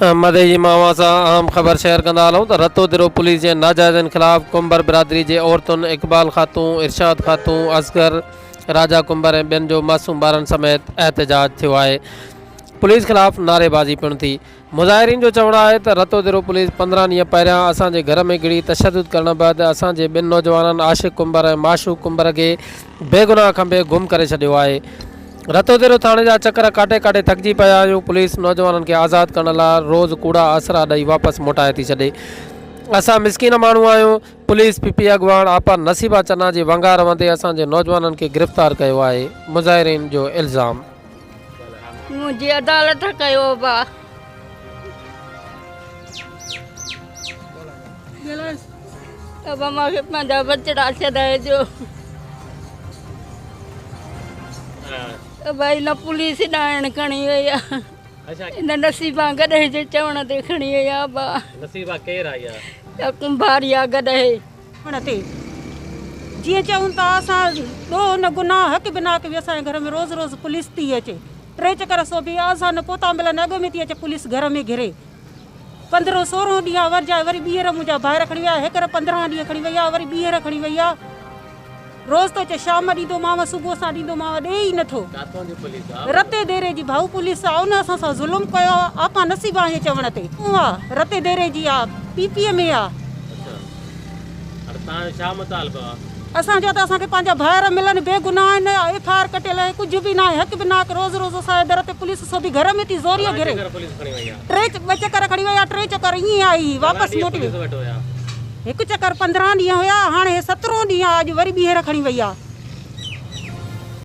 मदई मावा से आम खबर शेयर कंदा हलूं तो रतो दिरो पुलिस के नाजायज़न खिलाफ़ कुंबर बिरादरी के औरतुन इकबाल खातून इरशाद खातून असगर राजा कुंबर ए बेन जो मासूम बारन समेत एहतजाज थियो है। पुलिस खिलाफ़ नारेबाजी पिण थी। मुज़ाहिरीन जो चवण है तो रतो दिरो पुलिस 15 ॾींहं पहिरियां असांजे घर में गिड़ी तशद्दुद करण बैद असांजे ॿिनि नौजवाननि आशिक़ कुंबर ऐं माशूक कुंबर के बेगुनाह खंबे गुम करे छॾियो आहे। रतो दिरो थाणे जा चक्कर काटे काटे थकिजी पिया आहियूं। पुलिस नौजवाननि खे आज़ाद करण लाइ रोज़ कूड़ा आसरा ॾेई वापसि मोटाए थी छॾे। असां मिसकीन माण्हू आहियूं। पुलिस पीपी अॻवान आपा नसीबा चन्ना जी वंगार वंदे असांजे नौजवाननि खे गिरफ़्तार कयो आहे। मुज़ाहिरीन जो इल्ज़ाम मुझे अदालत कयो बा अब मूंखे पंहिंजा बचड़ा छॾाए जो भाई न पुलिस ॾाइण खणी वई आहे। इन नसीबा गॾे जे चवण ते खणी वई आहे बा। नसीबा केरु आई आहे? कुंभारिया गॾे हुन ते जीअं चऊं था असां ॾोह न गुनाह हक़ बिना के असांजे घर में रोज़ रोज़ पुलिस थी अचे। 3 चक्कर सो बि आज़ा न पोता मिलनि अॻ में थी अचे पुलिस घर में घिरे। 15-16 ॾींहं वरजाए वरी ॿीहर मुंहिंजा ॿाहिरि खणी विया। हिकड़ 15 ॾींहं खणी वई आहे वरी ॿीहर खणी वई आहे। रोज़ तो अचे शाम ॾींदोमांव सुबुह सां ॾींदोमांव ॾे ई नथो। रते देरे जी भाऊ पुलिस आहे उन असां सां ज़ुल्म कयो आहे। आपा नसीबा जे चवण ते उहा रते देरे जी आहे पीपीए में आहे। असांजो त असांखे पंहिंजा ॿाहिरि मिलनि बेगुनाह आहिनि FIR कटियल आहे कुझु बि न आहे हक़ बि न रोज़ रोज़ असांजे दर ते पुलिस सो बि घर में थी ज़ोरीअ घिरे। 2 चक्कर खणी वई आहे 3 चक्कर ईअं आई वापसि मोटी। 1 चक्कर 15 ॾींहं हुया हाणे 17 ॾींहं अॼु वरी ॿीहर खणी वई आहे।